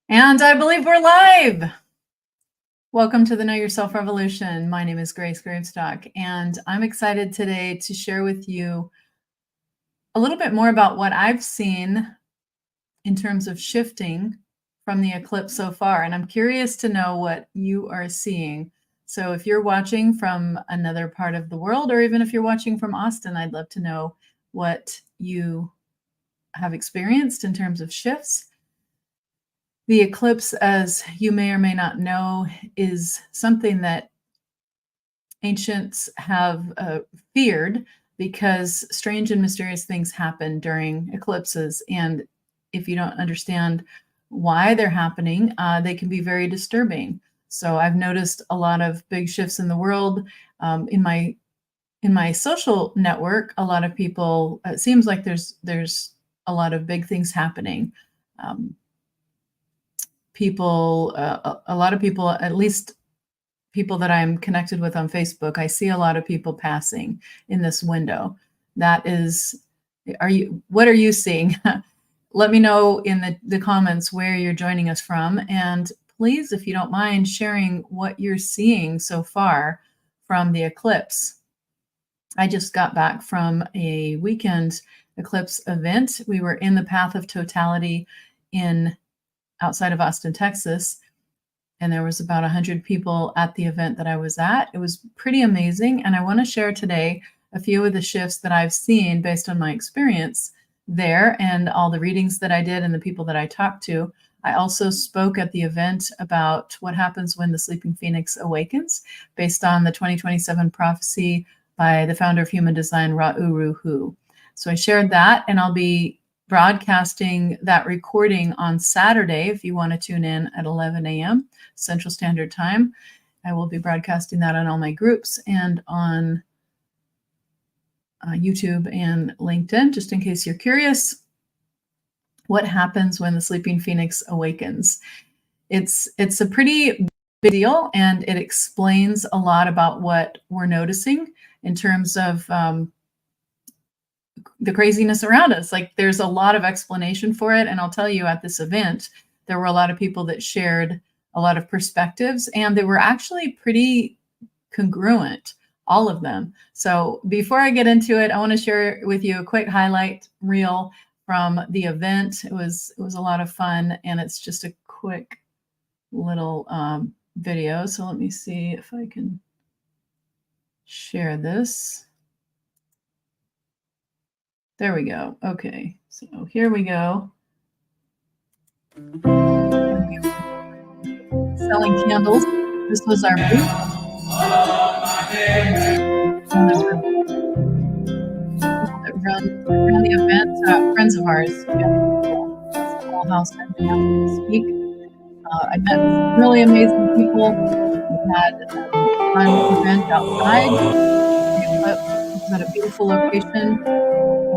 And I believe we're live. Welcome to the Know Yourself Revolution. My name is Grace Gravestock, and I'm excited today to share with you a little bit more about what I've seen in terms of shifting from the eclipse so far. And I'm curious to know what you are seeing. So if you're watching from another part of the world, or even if you're watching from Austin, I'd love to know what you have experienced in terms of shifts. The eclipse, as you may or may not know, is something that ancients have feared because strange and mysterious things happen during eclipses. And if you don't understand why they're happening, they can be very disturbing. So I've noticed a lot of big shifts in the world. In my social network, a lot of people, it seems like there's a lot of big things happening. A lot of people, at least people that I'm connected with on Facebook, I see a lot of people passing in this window. What are you seeing? Let me know in the comments where you're joining us from. And please, if you don't mind, sharing what you're seeing so far from the eclipse. I just got back from a weekend eclipse event. We were in the Path of Totality outside of Austin, Texas, and there was about 100 people at the event that I was at. It was pretty amazing, and I want to share today a few of the shifts that I've seen based on my experience there and all the readings that I did and the people that I talked to. I also spoke at the event about what happens when the sleeping phoenix awakens, based on the 2027 prophecy by the founder of human design, Ra-Uru Hu. So I shared that, and I'll be broadcasting that recording on Saturday if you want to tune in at 11 a.m. Central Standard Time. I will be broadcasting that on all my groups and on YouTube and LinkedIn, just in case you're curious. What happens when the sleeping phoenix awakens? It's a pretty big deal, and it explains a lot about what we're noticing in terms of the craziness around us. Like, there's a lot of explanation for it. And I'll tell you, at this event, there were a lot of people that shared a lot of perspectives, and they were actually pretty congruent, all of them. So before I get into it, I want to share with you a quick highlight reel from the event. It was a lot of fun, and it's just a quick little video. So let me see if I can share this. There we go. Okay, so here we go. Selling candles. This was our booth. And there were people that ran the event, friends of ours. Small house, I didn't have to speak. I met some really amazing people. We had a fun event outside. It was at a beautiful location,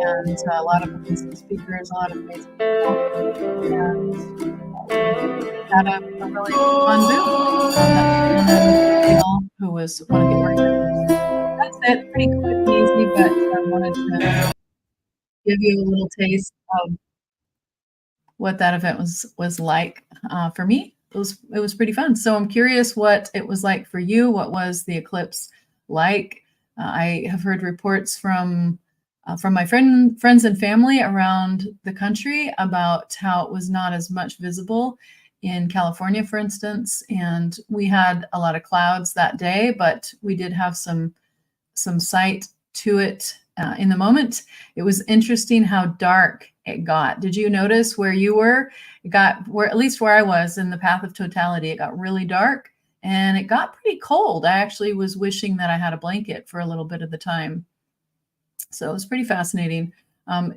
and a lot of amazing speakers, a lot of amazing people, and had a really fun booth. Who was one of the organizers. That's it. Pretty quick and easy, but I wanted to give you a little taste of what that event was like for me. It was pretty fun. So I'm curious what it was like for you. What was the eclipse like? I have heard reports from my friends and family around the country about how it was not as much visible in California, for instance. And we had a lot of clouds that day, but we did have some sight to it in the moment. It was interesting how dark it got. Did you notice where you were? At least where I was in the Path of Totality, it got really dark and it got pretty cold. I actually was wishing that I had a blanket for a little bit of the time. So it was pretty fascinating.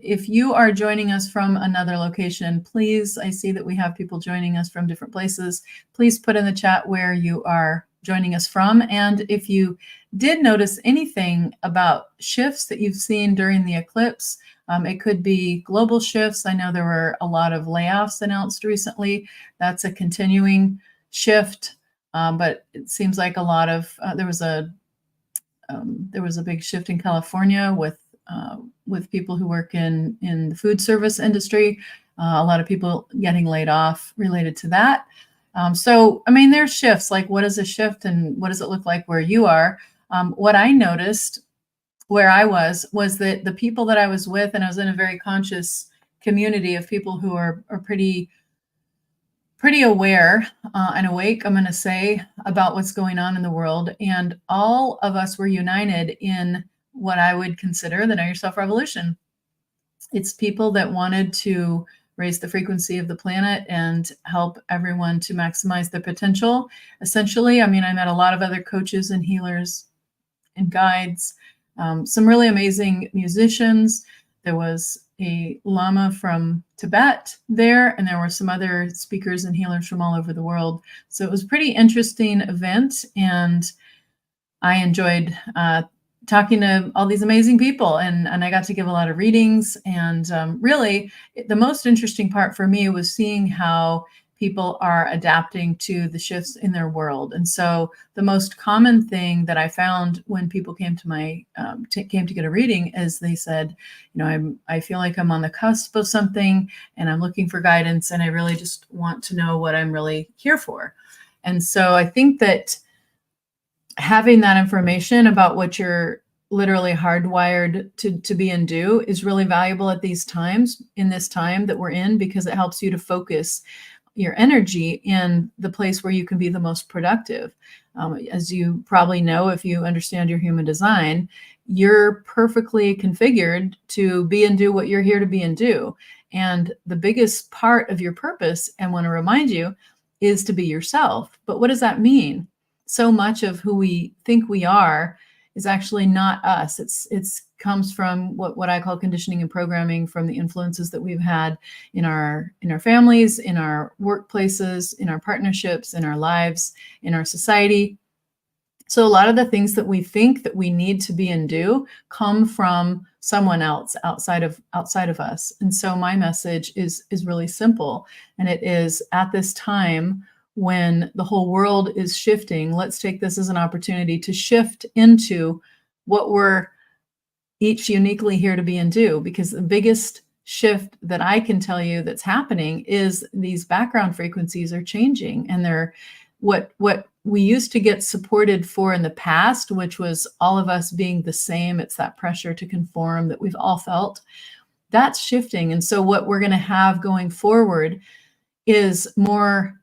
If you are joining us from another location, please, I see that we have people joining us from different places. Please put in the chat where you are joining us from. And if you did notice anything about shifts that you've seen during the eclipse, it could be global shifts. I know there were a lot of layoffs announced recently. That's a continuing shift, but it seems like a lot of there was a big shift in California with people who work in the food service industry. A lot of people getting laid off related to that. So, I mean, there's shifts. Like, what is a shift, and what does it look like where you are? What I noticed where I was that the people that I was with, and I was in a very conscious community of people who are pretty aware and awake, I'm going to say, about what's going on in the world. And all of us were united in what I would consider the Know Yourself Revolution. It's people that wanted to raise the frequency of the planet and help everyone to maximize their potential. Essentially, I mean, I met a lot of other coaches and healers and guides, some really amazing musicians. There was a Lama from Tibet there, and there were some other speakers and healers from all over the world. So it was a pretty interesting event, and I enjoyed talking to all these amazing people, and I got to give a lot of readings. And really, the most interesting part for me was seeing how people are adapting to the shifts in their world. And so the most common thing that I found when people came to my came to get a reading is they said, you know, I feel like I'm on the cusp of something, and I'm looking for guidance, and I really just want to know what I'm really here for. And so I think that having that information about what you're literally hardwired to be and do is really valuable at these times, in this time that we're in, because it helps you to focus your energy in the place where you can be the most productive. As you probably know, if you understand your human design, you're perfectly configured to be and do what you're here to be and do. And the biggest part of your purpose, and want to remind you, is to be yourself. But what does that mean? So much of who we think we are is actually not us. It's comes from what I call conditioning and programming, from the influences that we've had in our families, in our workplaces, in our partnerships, in our lives, in our society. So a lot of the things that we think that we need to be and do come from someone else outside of us. And so my message is really simple, and it is, at this time when the whole world is shifting, let's take this as an opportunity to shift into what we're each uniquely here to be and do. Because the biggest shift that I can tell you that's happening is these background frequencies are changing, and they're what we used to get supported for in the past, which was all of us being the same. It's that pressure to conform that we've all felt. That's shifting. And so what we're going to have going forward is more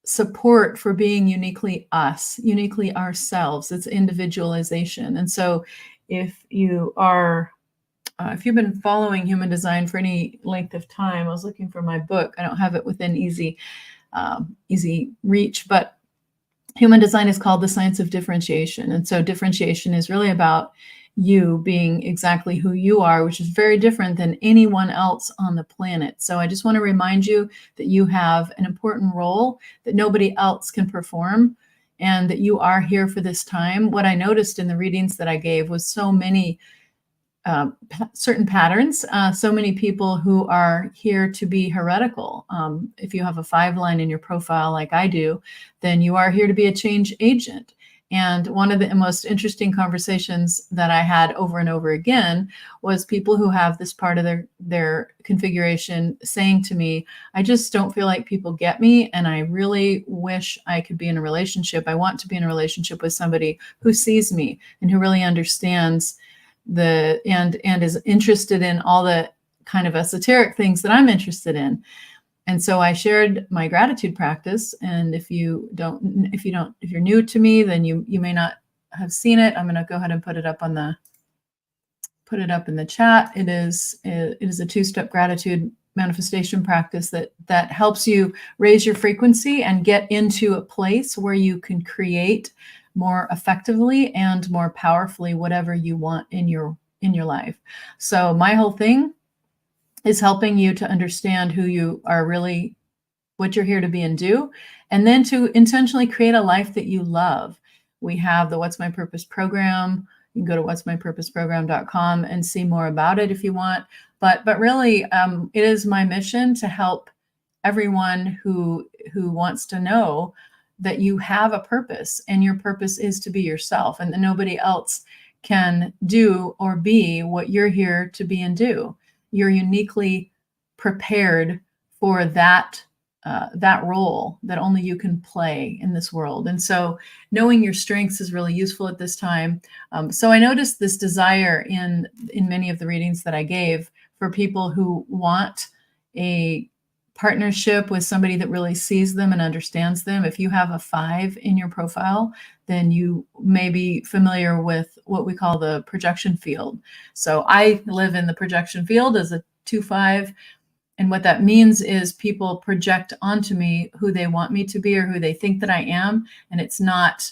support for being uniquely us, uniquely ourselves. It's individualization. And so if you are, if you've been following human design for any length of time, I was looking for my book. I don't have it within easy reach, but human design is called the science of differentiation. And so differentiation is really about you being exactly who you are, which is very different than anyone else on the planet. So I just want to remind you that you have an important role that nobody else can perform, and that you are here for this time. What I noticed in the readings that I gave was so many certain patterns, so many people who are here to be heretical. If you have a 5 line in your profile like I do, then you are here to be a change agent. And one of the most interesting conversations that I had over and over again was people who have this part of their configuration saying to me, I just don't feel like people get me, and I really wish I could be in a relationship. I want to be in a relationship with somebody who sees me and who really understands and is interested in all the kind of esoteric things that I'm interested in. And so I shared my gratitude practice. And if you're new to me, then you may not have seen it. I'm going to go ahead and put it up in the chat. It is a 2-step gratitude manifestation practice that helps you raise your frequency and get into a place where you can create more effectively and more powerfully whatever you want in your life. So my whole thing is helping you to understand who you are really, what you're here to be and do, and then to intentionally create a life that you love. We have the What's My Purpose program. You can go to what'smypurposeprogram.com and see more about it if you want. But really, it is my mission to help everyone who wants to know that you have a purpose, and your purpose is to be yourself, and that nobody else can do or be what you're here to be and do. You're uniquely prepared for that role that only you can play in this world. And so knowing your strengths is really useful at this time. So I noticed this desire in many of the readings that I gave for people who want a partnership with somebody that really sees them and understands them. If you have a 5 in your profile, then you may be familiar with what we call the projection field. So I live in the projection field as a 2-5. And what that means is people project onto me who they want me to be or who they think that I am. And it's not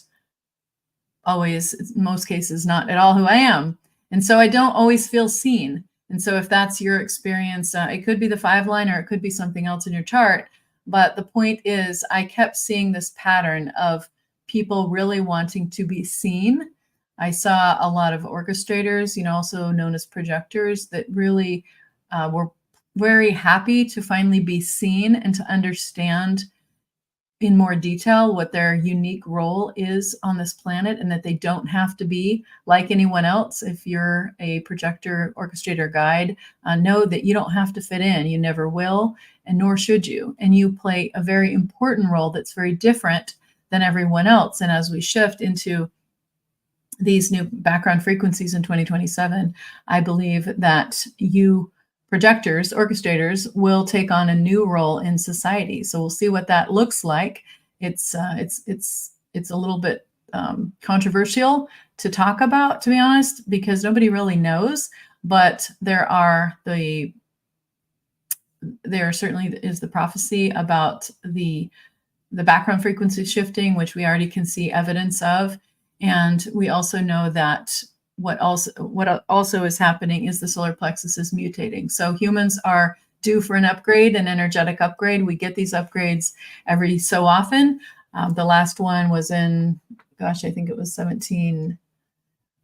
always, in most cases, not at all who I am. And so I don't always feel seen. And so if that's your experience, it could be the 5 line or it could be something else in your chart. But the point is, I kept seeing this pattern of people really wanting to be seen. I saw a lot of orchestrators, also known as projectors, that really were very happy to finally be seen and to understand in more detail what their unique role is on this planet, and that they don't have to be like anyone else. If you're a projector, orchestrator, guide, know that you don't have to fit in. You never will, and nor should you. And you play a very important role that's very different than everyone else. And as we shift into these new background frequencies in 2027, I believe that you projectors, orchestrators, will take on a new role in society. So we'll see what that looks like. It's a little bit controversial to talk about, to be honest, because nobody really knows. But there certainly is the prophecy about the background frequency shifting, which we already can see evidence of. And we also know that what also is happening is the solar plexus is mutating. So humans are due for an upgrade, an energetic upgrade. We get these upgrades every so often. The last one was in, I think it was 17.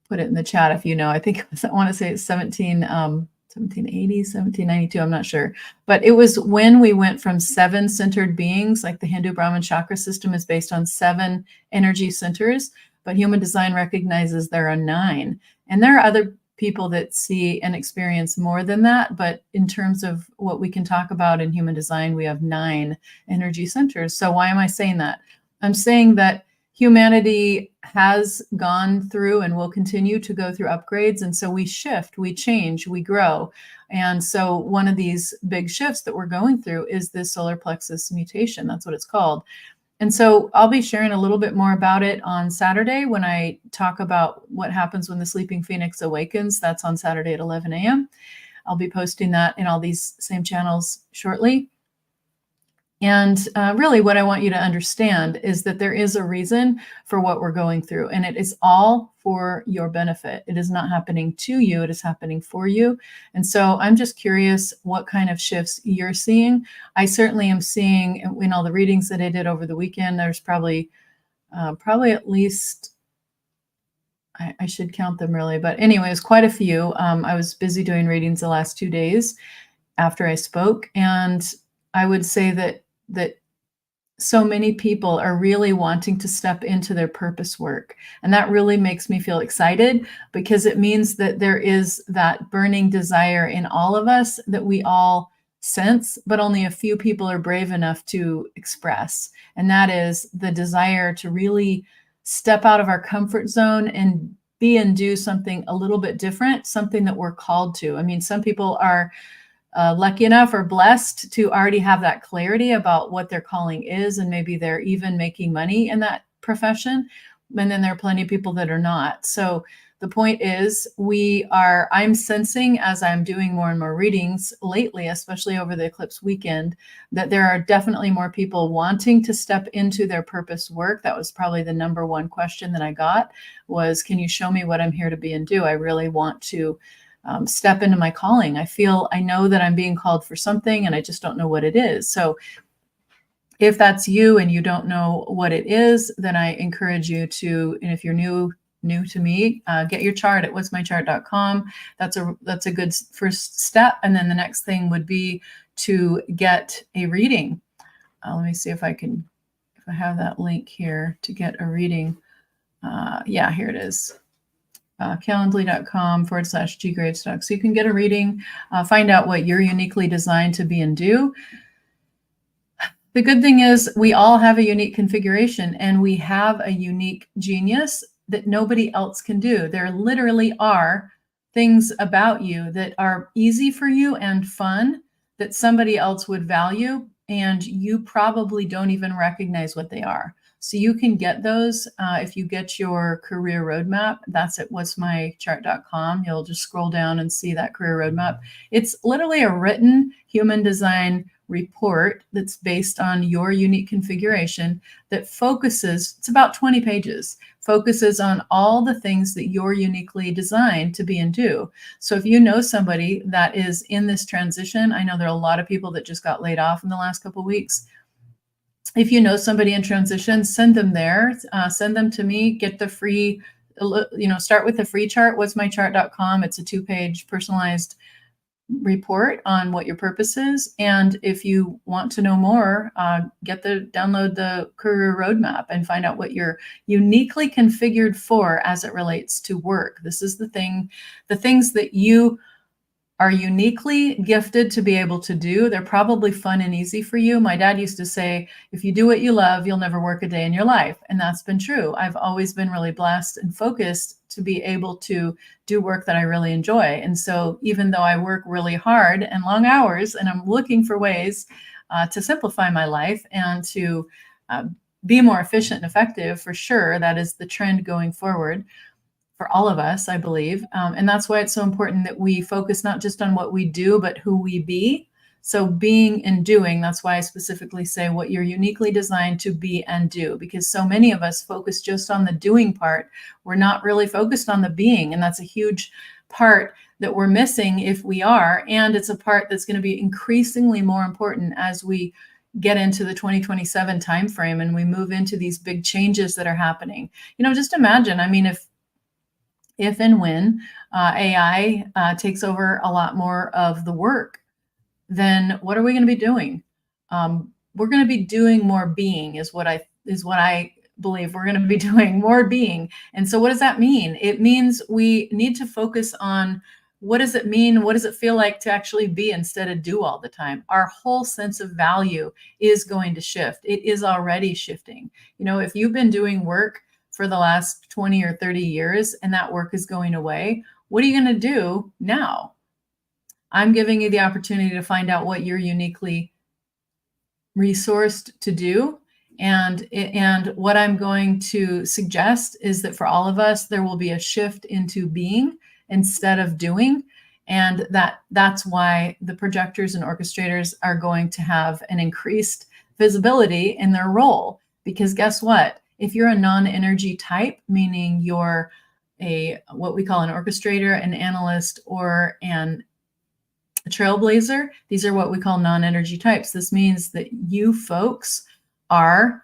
Put it in the chat if you know. I think I want to say it's 1780, 1792, I'm not sure. But it was when we went from 7 centered beings, like the Hindu Brahman chakra system is based on 7 energy centers, but human design recognizes there are 9. And there are other people that see and experience more than that. But in terms of what we can talk about in human design, we have 9 energy centers. So why am I saying that? I'm saying that humanity has gone through and will continue to go through upgrades. And so we shift, we change, we grow. And so one of these big shifts that we're going through is this solar plexus mutation. That's what it's called. And so I'll be sharing a little bit more about it on Saturday when I talk about what happens when the sleeping phoenix awakens. That's on Saturday at 11 a.m. I'll be posting that in all these same channels shortly. And really what I want you to understand is that there is a reason for what we're going through, and it is all for your benefit. It is not happening to you, it is happening for you. And so I'm just curious what kind of shifts you're seeing. I certainly am seeing in all the readings that I did over the weekend, there's probably at least, I should count them really, but anyways, quite a few. I was busy doing readings the last 2 days after I spoke, and I would say that so many people are really wanting to step into their purpose work. And that really makes me feel excited, because it means that there is that burning desire in all of us that we all sense, but only a few people are brave enough to express. And that is the desire to really step out of our comfort zone and be and do something a little bit different, something that we're called to. I mean, some people are lucky enough or blessed to already have that clarity about what their calling is, and maybe they're even making money in that profession. And then there are plenty of people that are not. So the point is, I'm sensing as I'm doing more and more readings lately, especially over the eclipse weekend, that there are definitely more people wanting to step into their purpose work. That was probably the number one question that I got was, can you show me what I'm here to be and do? I really want to step into my calling. I know that I'm being called for something, and I just don't know what it is. So if that's you and you don't know what it is, then I encourage you to, and if you're new to me, get your chart at what'smychart.com. That's a good first step. And then the next thing would be to get a reading. Let me see if I have that link here to get a reading. Yeah, here it is. Calendly.com/ggravestock. So you can get a reading, find out what you're uniquely designed to be and do. The good thing is we all have a unique configuration and we have a unique genius that nobody else can do. There literally are things about you that are easy for you and fun that somebody else would value, and you probably don't even recognize what they are. So you can get those if you get your career roadmap. That's at what'smychart.com. You'll just scroll down and see that career roadmap. It's literally a written human design report that's based on your unique configuration that focuses, it's about 20 pages, focuses on all the things that you're uniquely designed to be and do. So if you know somebody that is in this transition, I know there are a lot of people that just got laid off in the last couple of weeks. If you know somebody in transition, send them there, send them to me, get the free, start with the free chart, what'smychart.com. It's a 2-page personalized report on what your purpose is. And if you want to know more, download the career roadmap and find out what you're uniquely configured for as it relates to work. This is the things that you are uniquely gifted to be able to do. They're probably fun and easy for you. My dad used to say, if you do what you love, you'll never work a day in your life. And that's been true. I've always been really blessed and focused to be able to do work that I really enjoy. And so even though I work really hard and long hours, and I'm looking for ways to simplify my life and to be more efficient and effective, for sure, that is the trend going forward for all of us, I believe. And that's why it's so important that we focus not just on what we do, but who we be. So being and doing, that's why I specifically say what you're uniquely designed to be and do, because so many of us focus just on the doing part. We're not really focused on the being. And that's a huge part that we're missing if we are. And it's a part that's going to be increasingly more important as we get into the 2027 timeframe and we move into these big changes that are happening. Just imagine, I mean, if and when AI takes over a lot more of the work, then what are we going to be doing? We're going to be doing more being, is what I believe. We're going to be doing more being. And so what does that mean? It means we need to focus on what does it mean? What does it feel like to actually be instead of do all the time? Our whole sense of value is going to shift. It is already shifting. If you've been doing work for the last 20 or 30 years and that work is going away, what are you going to do now? I'm giving you the opportunity to find out what you're uniquely resourced to do. And what I'm going to suggest is that for all of us, there will be a shift into being instead of doing. And that's why the projectors and orchestrators are going to have an increased visibility in their role. Because guess what? If you're a non-energy type, meaning you're what we call an orchestrator, an analyst, or a trailblazer, these are what we call non-energy types. This means that you folks are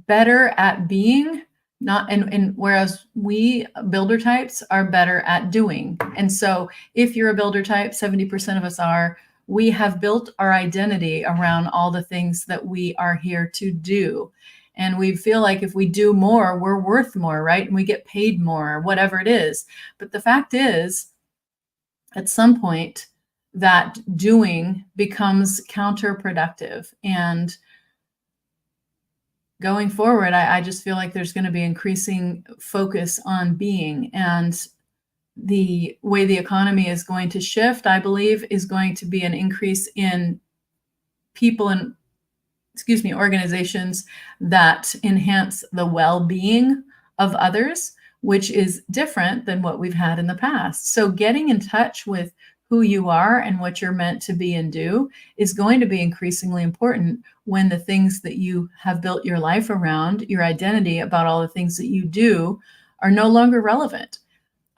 better at being, and whereas we builder types are better at doing. And so if you're a builder type, 70% of us are, we have built our identity around all the things that we are here to do. And we feel like if we do more, we're worth more, right? And we get paid more, whatever it is. But the fact is, at some point, that doing becomes counterproductive. And going forward, I just feel like there's going to be increasing focus on being. And the way the economy is going to shift, I believe, is going to be an increase in people and organizations that enhance the well-being of others, which is different than what we've had in the past. So getting in touch with who you are and what you're meant to be and do is going to be increasingly important when the things that you have built your life around, your identity about all the things that you do, are no longer relevant.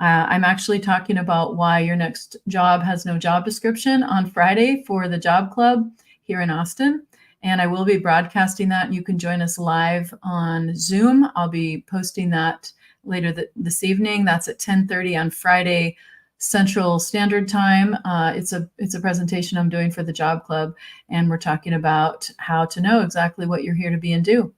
I'm actually talking about why your next job has no job description on Friday for the Job Club here in Austin. And I will be broadcasting that. You can join us live on Zoom. I'll be posting that later this evening. That's at 10:30 on Friday Central Standard Time. It's a presentation I'm doing for the Job Club, and we're talking about how to know exactly what you're here to be and do.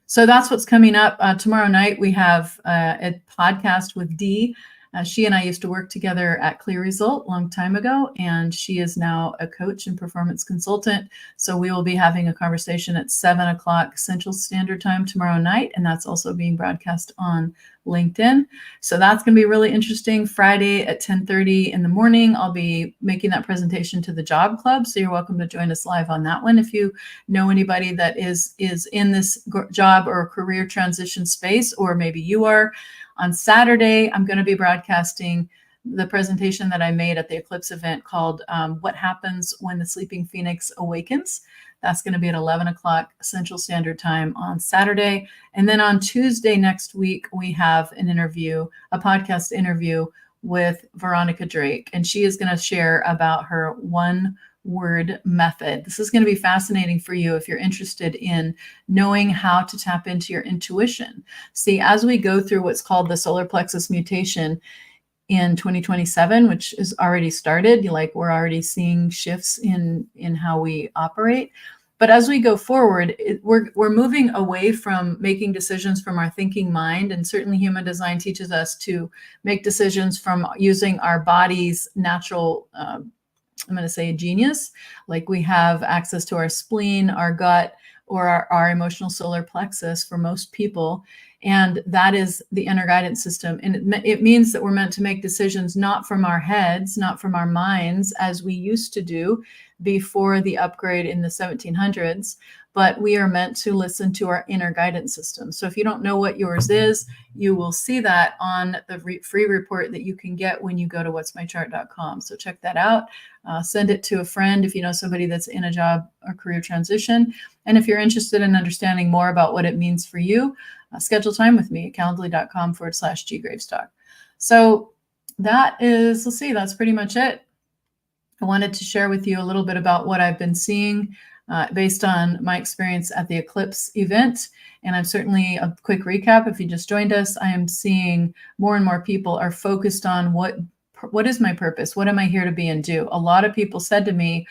So that's what's coming up. Tomorrow night we have a podcast with Dee She and I used to work together at Clear Result a long time ago, and she is now a coach and performance consultant. So we will be having a conversation at 7 o'clock Central Standard Time tomorrow night, and that's also being broadcast on LinkedIn. So that's going to be really interesting. Friday at 10:30 in the morning, I'll be making that presentation to the Job Club. So you're welcome to join us live on that one if you know anybody that is in this job or career transition space, or maybe you are. On Saturday, I'm going to be broadcasting the presentation that I made at the Eclipse event called What Happens When the Sleeping Phoenix Awakens. That's going to be at 11 o'clock Central Standard Time on Saturday. And then on Tuesday next week, we have an interview, a podcast interview with Veronica Drake, and she is going to share about her one-word method. This is going to be fascinating for you if you're interested in knowing how to tap into your intuition. See, as we go through what's called the solar plexus mutation in 2027, which is already started, like we're already seeing shifts in how we operate. But as we go forward, we're moving away from making decisions from our thinking mind. And certainly human design teaches us to make decisions from using our body's natural, I'm going to say genius, like we have access to our spleen, our gut, or our emotional solar plexus for most people. And that is the inner guidance system. And it means that we're meant to make decisions not from our heads, not from our minds, as we used to do before the upgrade in the 1700s, but we are meant to listen to our inner guidance system. So if you don't know what yours is, you will see that on the free report that you can get when you go to what'smychart.com. So check that out. Send it to a friend if you know somebody that's in a job or career transition. And if you're interested in understanding more about what it means for you, schedule time with me at calendly.com/ggravestock. So that is, let's see, that's pretty much it. I wanted to share with you a little bit about what I've been seeing based on my experience at the Eclipse event. And I'm certainly, a quick recap, if you just joined us, I am seeing more and more people are focused on what is my purpose? What am I here to be and do? A lot of people said to me,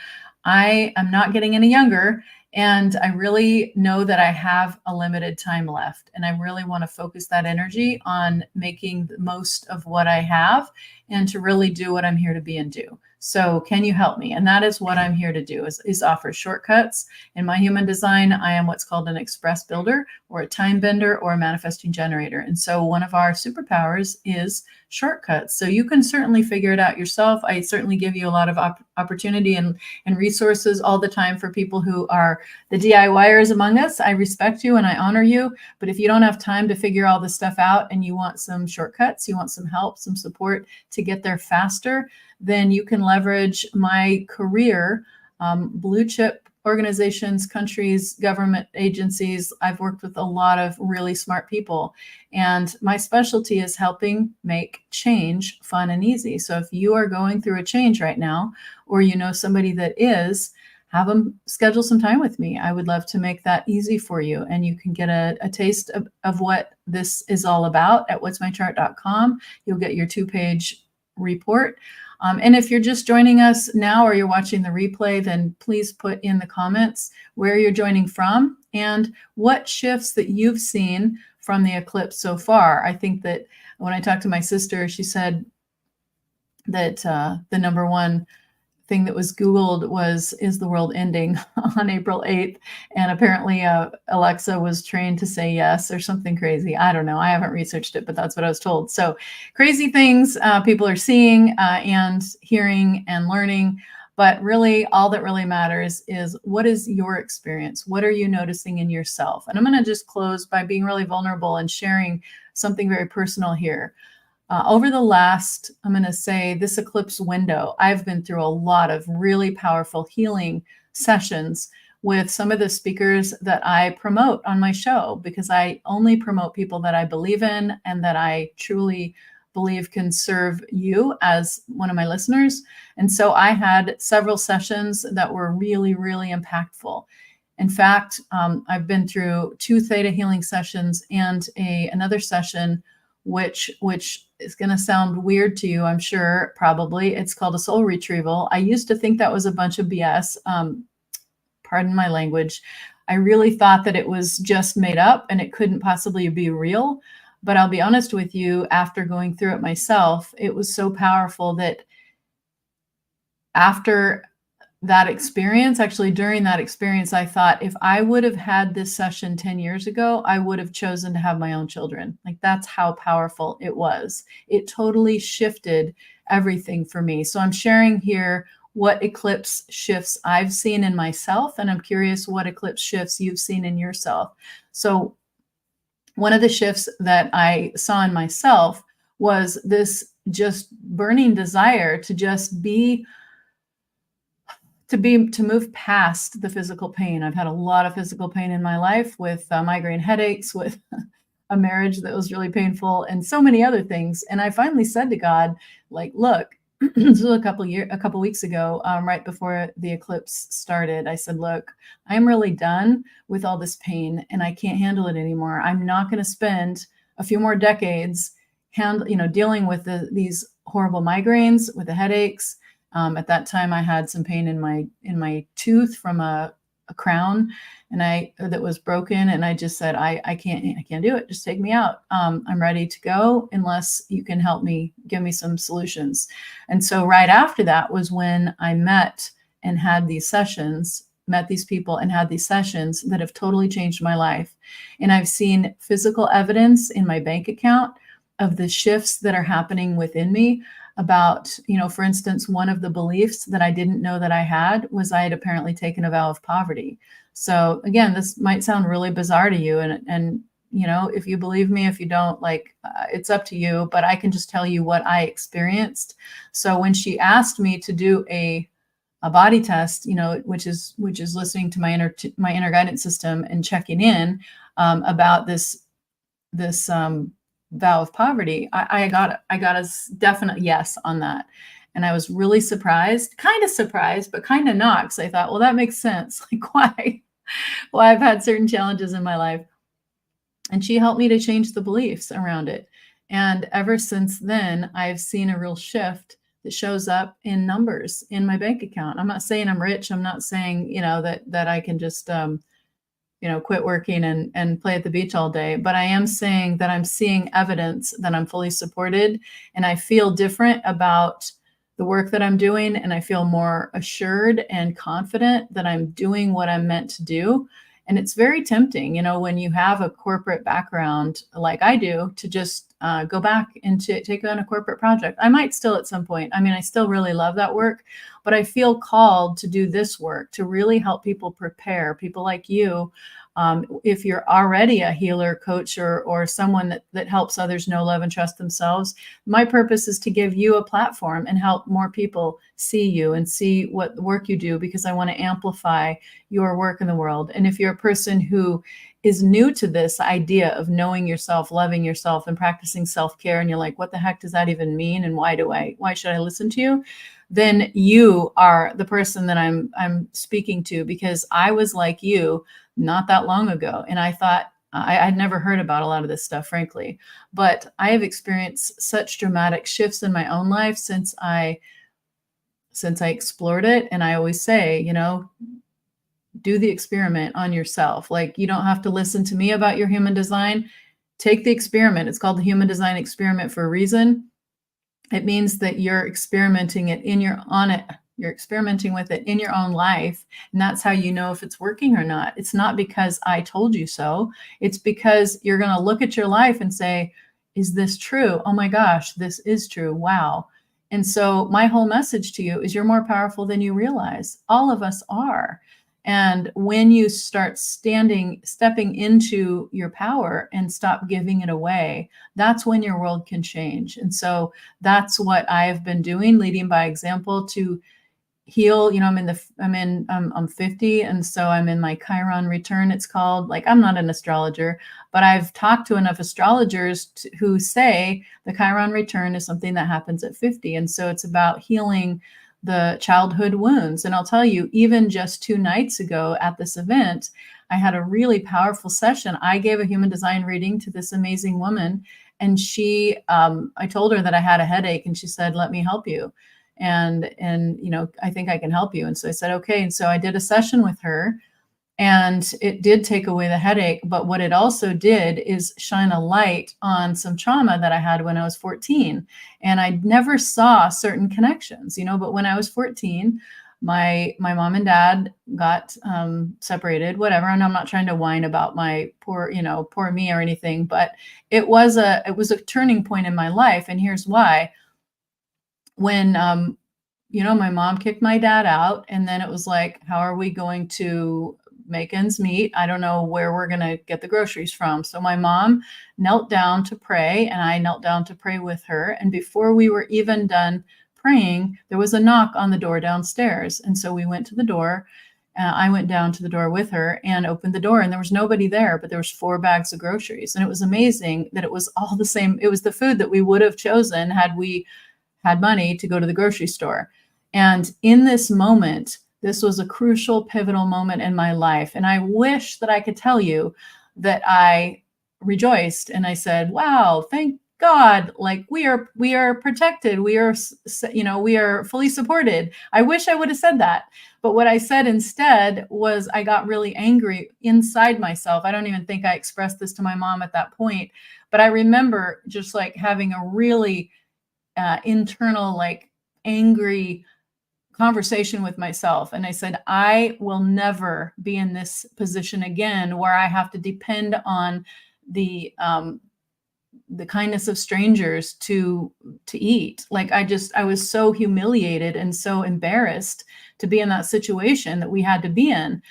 I am not getting any younger, and I really know that I have a limited time left. And I really want to focus that energy on making the most of what I have and to really do what I'm here to be and do. So can you help me? And that is what I'm here to do, is offer shortcuts. In my human design, I am what's called an express builder, or a time bender, or a manifesting generator. And so one of our superpowers is shortcuts. So you can certainly figure it out yourself. I certainly give you a lot of opportunity and resources all the time for people who are the DIYers among us. I respect you and I honor you. But if you don't have time to figure all this stuff out and you want some shortcuts, you want some help, some support to get there faster, then you can leverage my career, blue chip organizations, countries, government agencies. I've worked with a lot of really smart people, and my specialty is helping make change fun and easy. So if you are going through a change right now, or you know somebody that is, have them schedule some time with me. I would love to make that easy for you. And you can get a taste of what this is all about at what'smychart.com. You'll get your 2-page report. And if you're just joining us now, or you're watching the replay, then please put in the comments where you're joining from and what shifts that you've seen from the eclipse so far. I think that when I talked to my sister, she said that the number one thing that was Googled was, is the world ending on April 8th? And apparently Alexa was trained to say yes, or something crazy. I don't know. I haven't researched it, but that's what I was told. So crazy things people are seeing and hearing and learning. But really, all that really matters is, what is your experience? What are you noticing in yourself? And I'm going to just close by being really vulnerable and sharing something very personal here. Over the last, I'm going to say, this eclipse window, I've been through a lot of really powerful healing sessions with some of the speakers that I promote on my show, because I only promote people that I believe in and that I truly believe can serve you as one of my listeners. And so I had several sessions that were really, really impactful. In fact, I've been through 2 theta healing sessions and another session which is going to sound weird to you, I'm sure, probably. It's called a soul retrieval. I used to think that was a bunch of BS. Pardon my language. I really thought that it was just made up and it couldn't possibly be real. But I'll be honest with you, after going through it myself, it was so powerful that after that experience, actually during that experience, I thought if I would have had this session 10 years ago, I would have chosen to have my own children. Like that's how powerful it was. It totally shifted everything for me. So I'm sharing here what eclipse shifts I've seen in myself, and I'm curious what eclipse shifts you've seen in yourself. So one of the shifts that I saw in myself was this just burning desire to just be to move past the physical pain. I've had a lot of physical pain in my life with migraine headaches, with a marriage that was really painful, and so many other things. And I finally said to God, like, look, this was a couple weeks ago, right before the eclipse started. I said, look, I'm really done with all this pain, and I can't handle it anymore. I'm not going to spend a few more decades dealing with these horrible migraines, with the headaches. At that time, I had some pain in my tooth from a crown, and that was broken. And I just said, I can't do it. Just take me out. I'm ready to go unless you can help me, give me some solutions. And so right after that was when I met and had these sessions, met these people and had these sessions that have totally changed my life. And I've seen physical evidence in my bank account of the shifts that are happening within me. About, for instance, one of the beliefs that I didn't know that I had was I had apparently taken a vow of poverty. So again, this might sound really bizarre to you, and if you believe me, if you don't, it's up to you, but I can just tell you what I experienced. So when she asked me to do a body test, which is listening to my inner guidance system and checking in about this vow of poverty, I got a definite yes on that. And I was really surprised, kind of surprised, but kind of not, because I thought, well, that makes sense. Like why I've had certain challenges in my life. And she helped me to change the beliefs around it. And ever since then, I've seen a real shift that shows up in numbers in my bank account. I'm not saying I'm rich. I'm not saying, that I can just quit working and play at the beach all day. But I am saying that I'm seeing evidence that I'm fully supported, and I feel different about the work that I'm doing. And I feel more assured and confident that I'm doing what I'm meant to do. And it's very tempting, when you have a corporate background like I do, to just go back and to take on a corporate project. I might still at some point. I mean, I still really love that work, but I feel called to do this work, to really help people prepare, people like you. If you're already a healer, coach, or someone that helps others know, love, and trust themselves, my purpose is to give you a platform and help more people see you and see what work you do, because I want to amplify your work in the world. And if you're a person who is new to this idea of knowing yourself, loving yourself, and practicing self-care, and you're like, what the heck does that even mean? And why should I listen to you? Then you are the person that I'm speaking to, because I was like you not that long ago. And I thought, I'd never heard about a lot of this stuff, frankly, but I have experienced such dramatic shifts in my own life since I explored it. And I always say, do the experiment on yourself. Like, you don't have to listen to me about your human design. Take the experiment. It's called the human design experiment for a reason. It means that you're experimenting you're experimenting with it in your own life. And that's how you know if it's working or not. It's not because I told you so. It's because you're going to look at your life and say, is this true? Oh my gosh, this is true. Wow. And so my whole message to you is you're more powerful than you realize. All of us are. And when you start stepping into your power and stop giving it away, that's when your world can change. And so that's what I have been doing, leading by example to heal. I'm 50. And so I'm in my Chiron return, it's called. Like, I'm not an astrologer, but I've talked to enough astrologers who say the Chiron return is something that happens at 50. And so it's about healing the childhood wounds. And I'll tell you, even just 2 nights ago at this event, I had a really powerful session. I gave a human design reading to this amazing woman, and I told her that I had a headache, and she said, let me help you. And I think I can help you. And so I said, okay. And so I did a session with her, And it did take away the headache. But what it also did is shine a light on some trauma that I had when I was 14. And I never saw certain connections, but when I was 14, my mom and dad got separated, whatever. And I'm not trying to whine about my poor me or anything, but it was a turning point in my life. And here's why. When my mom kicked my dad out, and then it was like, how are we going to make ends meet? I don't know where we're going to get the groceries from. So my mom knelt down to pray, and I knelt down to pray with her. And before we were even done praying, there was a knock on the door downstairs. And so we went to the door. I went down to the door with her and opened the door, and there was nobody there, but there was 4 bags of groceries. And it was amazing that it was all the same. It was the food that we would have chosen had we had money to go to the grocery store. And in this moment, this was a crucial, pivotal moment in my life. And I wish that I could tell you that I rejoiced and I said, wow, thank God, like we are protected. We are fully supported. I wish I would have said that. But what I said instead was I got really angry inside myself. I don't even think I expressed this to my mom at that point, but I remember just like having a really internal, like angry conversation with myself. And I said, I will never be in this position again where I have to depend on the kindness of strangers to eat. Like I was so humiliated and so embarrassed to be in that situation that we had to be in.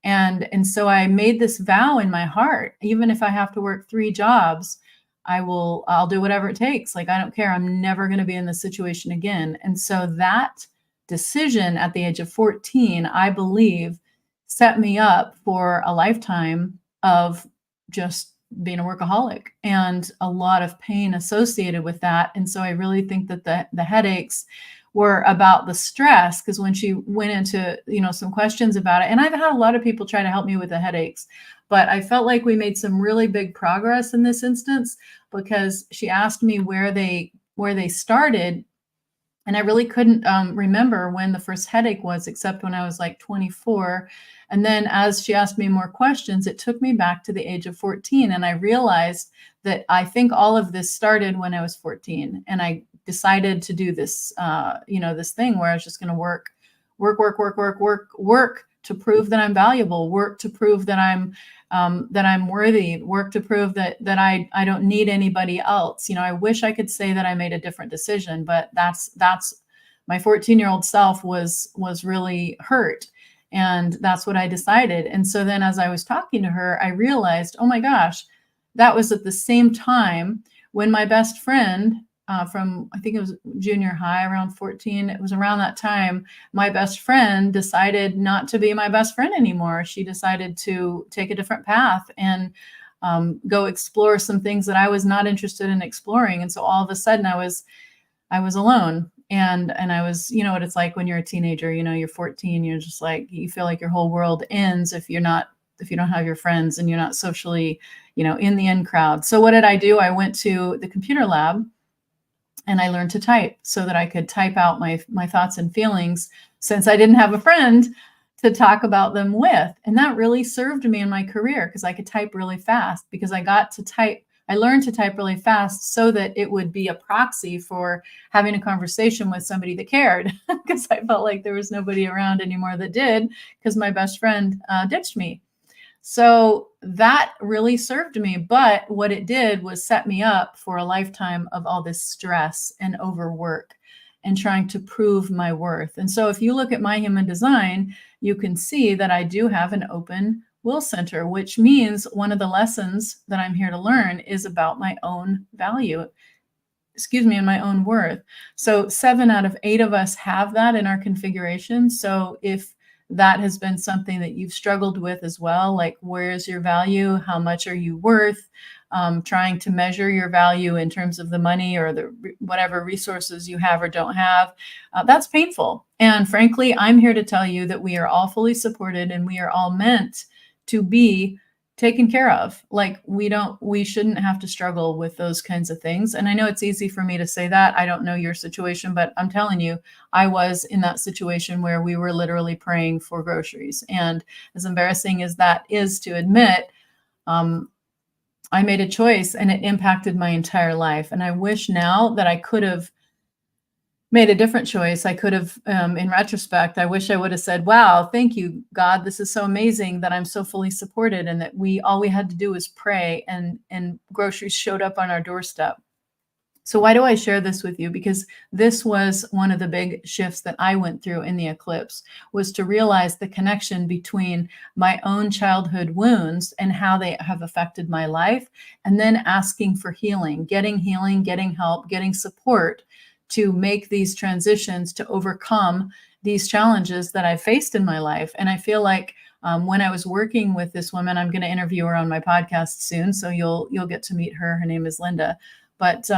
And so I made this vow in my heart, even if I have to work 3 jobs, I'll do whatever it takes. Like, I don't care. I'm never going to be in this situation again. And so that decision at the age of 14, I believe, set me up for a lifetime of just being a workaholic and a lot of pain associated with that. And so I really think that the headaches were about the stress, because when she went into, some questions about it, and I've had a lot of people try to help me with the headaches, but I felt like we made some really big progress in this instance, because she asked me where they started. And I really couldn't remember when the first headache was, except when I was like 24. And then as she asked me more questions, it took me back to the age of 14. And I realized that I think all of this started when I was 14. And I decided to do this, this thing where I was just going to work to prove that I'm valuable, work to prove that I'm worthy, work to prove that I don't need anybody else. I wish I could say that I made a different decision, but that's my 14-year-old self was really hurt. And that's what I decided. And so then as I was talking to her, I realized, oh my gosh, that was at the same time when my best friend from, I think it was junior high, around 14. It was around that time my best friend decided not to be my best friend anymore. She decided to take a different path and go explore some things that I was not interested in exploring. And so all of a sudden I was alone. And I was, what it's like when you're a teenager, you're 14, you're just like, you feel like your whole world ends if you don't have your friends and you're not socially, in the in crowd. So what did I do? I went to the computer lab and I learned to type so that I could type out my thoughts and feelings, since I didn't have a friend to talk about them with. And that really served me in my career, because I could type really fast, because I learned to type really fast so that it would be a proxy for having a conversation with somebody that cared, because I felt like there was nobody around anymore that did, because my best friend ditched me. So that really served me. But what it did was set me up for a lifetime of all this stress and overwork and trying to prove my worth. And so if you look at my human design, you can see that I do have an open will center, which means one of the lessons that I'm here to learn is about my own value, and my own worth. So 7 out of 8 of us have that in our configuration. So if that has been something that you've struggled with as well, like, where is your value? How much are you worth? Trying to measure your value in terms of the money or whatever resources you have or don't have, that's painful. And frankly, I'm here to tell you that we are all fully supported and we are all meant to be taken care of. Like we shouldn't have to struggle with those kinds of things. And I know it's easy for me to say that. I don't know your situation, but I'm telling you, I was in that situation where we were literally praying for groceries. And as embarrassing as that is to admit, um, I made a choice and it impacted my entire life. And I wish now that I could have made a different choice. I could have, in retrospect, I wish I would have said, wow, thank you, God. This is so amazing that I'm so fully supported and that all we had to do was pray and groceries showed up on our doorstep. So why do I share this with you? Because this was one of the big shifts that I went through in the eclipse, was to realize the connection between my own childhood wounds and how they have affected my life, and then asking for healing, getting help, getting support to make these transitions, to overcome these challenges that I faced in my life. And I feel like when I was working with this woman, I'm going to interview her on my podcast soon, so you'll get to meet her. Her name is Linda. But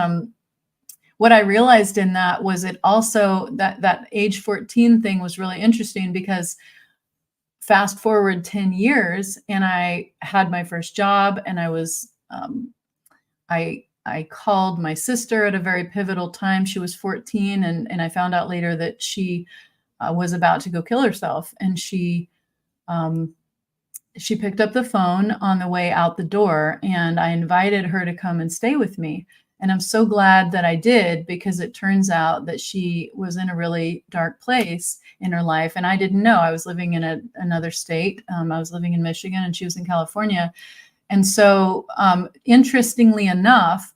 what I realized in that was it also that age 14 thing was really interesting, because fast forward 10 years and I had my first job, and I was I called my sister at a very pivotal time. She was 14, and I found out later that she was about to go kill herself, and she picked up the phone on the way out the door, and I invited her to come and stay with me. And I'm so glad that I did, because it turns out that she was in a really dark place in her life. And I didn't know. I was living in another state. I was living in Michigan and she was in California. And so, interestingly enough,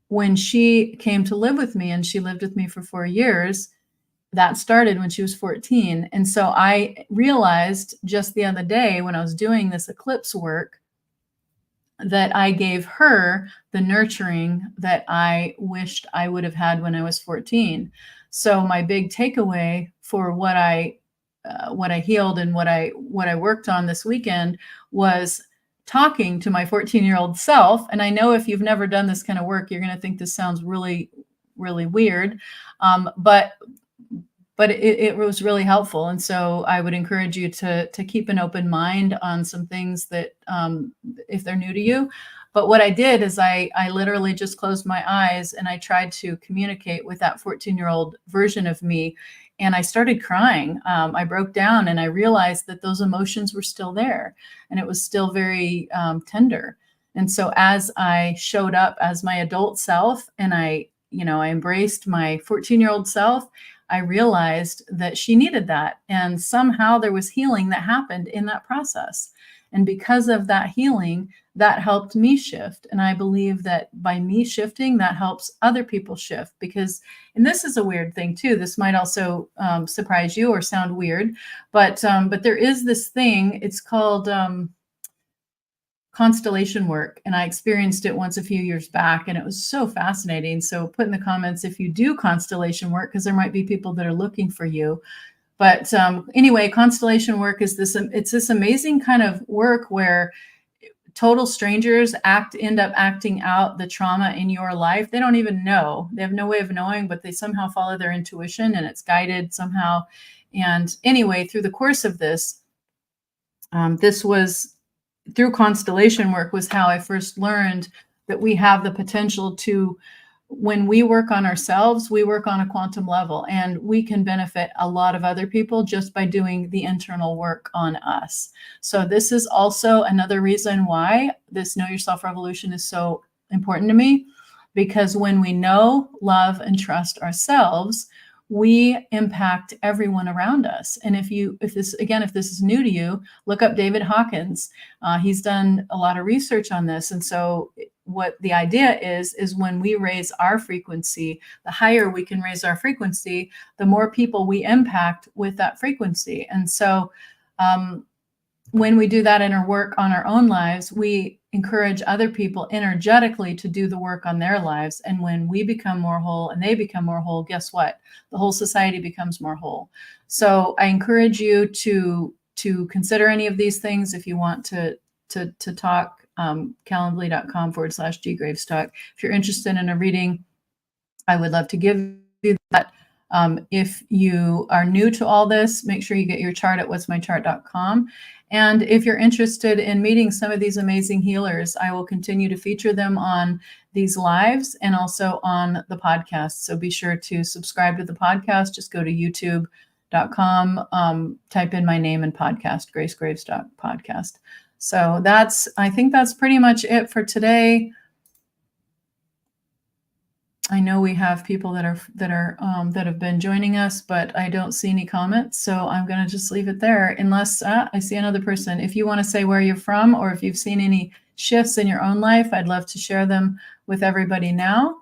when she came to live with me, and she lived with me for 4 years, that started when she was 14. And so I realized just the other day when I was doing this eclipse work that I gave her the nurturing that I wished I would have had when I was 14. So my big takeaway for what I healed and what I worked on this weekend was talking to my 14-year-old self. And I know if you've never done this kind of work, you're going to think this sounds really, really weird. But it was really helpful. And so I would encourage you to keep an open mind on some things that, if they're new to you. But what I did is I literally just closed my eyes and I tried to communicate with that 14-year-old version of me. And I started crying. I broke down and I realized that those emotions were still there, and it was still very tender. And so as I showed up as my adult self, and I embraced my 14-year-old self, I realized that she needed that. And somehow there was healing that happened in that process. And because of that healing, that helped me shift. And I believe that by me shifting, that helps other people shift. Because, and this is a weird thing too, this might also surprise you or sound weird, but there is this thing, it's called constellation work. And I experienced it once a few years back, and it was so fascinating. So put in the comments if you do constellation work, because there might be people that are looking for you. But anyway, constellation work is it's this amazing kind of work where total strangers end up acting out the trauma in your life. They don't even know. They have no way of knowing, but they somehow follow their intuition, and it's guided somehow. And anyway, through the course of this, this was through constellation work was how I first learned that we have the potential to, when we work on ourselves, we work on a quantum level, and we can benefit a lot of other people just by doing the internal work on us. So this is also another reason why this Know Yourself Revolution is so important to me, because when we know, love, and trust ourselves, we impact everyone around us. And if this is new to you, look up David Hawkins. He's done a lot of research on this. And so what the idea is when we raise our frequency, the higher we can raise our frequency, the more people we impact with that frequency. And so when we do that inner work on our own lives, we encourage other people energetically to do the work on their lives. And when we become more whole and they become more whole, guess what? The whole society becomes more whole. So I encourage you to consider any of these things. If you want to talk, calendly.com/ggravestock. If you're interested in a reading, I would love to give you that. If you are new to all this, make sure you get your chart at what'smychart.com. And if you're interested in meeting some of these amazing healers, I will continue to feature them on these lives and also on the podcast. So be sure to subscribe to the podcast. Just go to youtube.com, type in my name and podcast, Grace Graves podcast. So I think that's pretty much it for today. I know we have people that have been joining us, but I don't see any comments, so I'm going to just leave it there. Unless I see another person. If you want to say where you're from, or if you've seen any shifts in your own life, I'd love to share them with everybody now.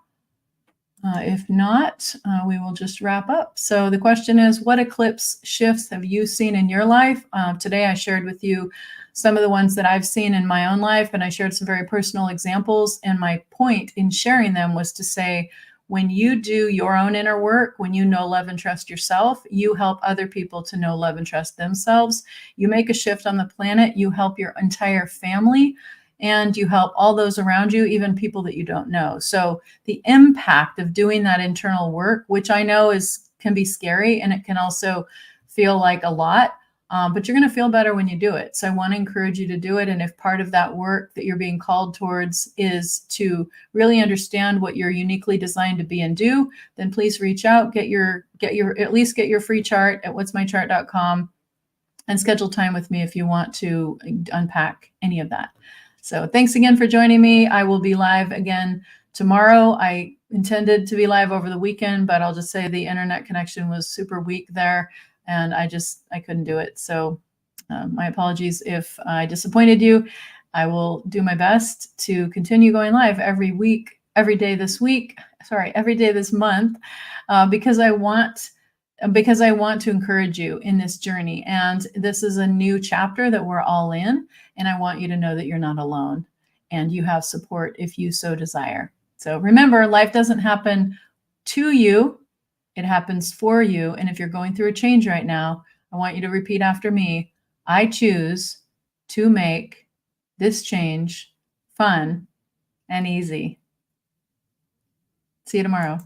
If not, we will just wrap up. So the question is, what eclipse shifts have you seen in your life? Today I shared with you some of the ones that I've seen in my own life, and I shared some very personal examples. And my point in sharing them was to say, when you do your own inner work, when you know, love, and trust yourself, you help other people to know, love, and trust themselves. You make a shift on the planet, you help your entire family, and you help all those around you, even people that you don't know. So the impact of doing that internal work, which I know can be scary, and it can also feel like a lot, but you're going to feel better when you do it. So I want to encourage you to do it. And if part of that work that you're being called towards is to really understand what you're uniquely designed to be and do, then please reach out, at least get your free chart at what'smychart.com, and schedule time with me if you want to unpack any of that. So thanks again for joining me. I will be live again tomorrow. I intended to be live over the weekend, but I'll just say the internet connection was super weak there, and I couldn't do it. So my apologies if I disappointed you. I will do my best to continue going live every day this month, because I want to encourage you in this journey. And this is a new chapter that we're all in. And I want you to know that you're not alone, and you have support if you so desire. So remember, life doesn't happen to you. It happens for you. And if you're going through a change right now, I want you to repeat after me. I choose to make this change fun and easy. See you tomorrow.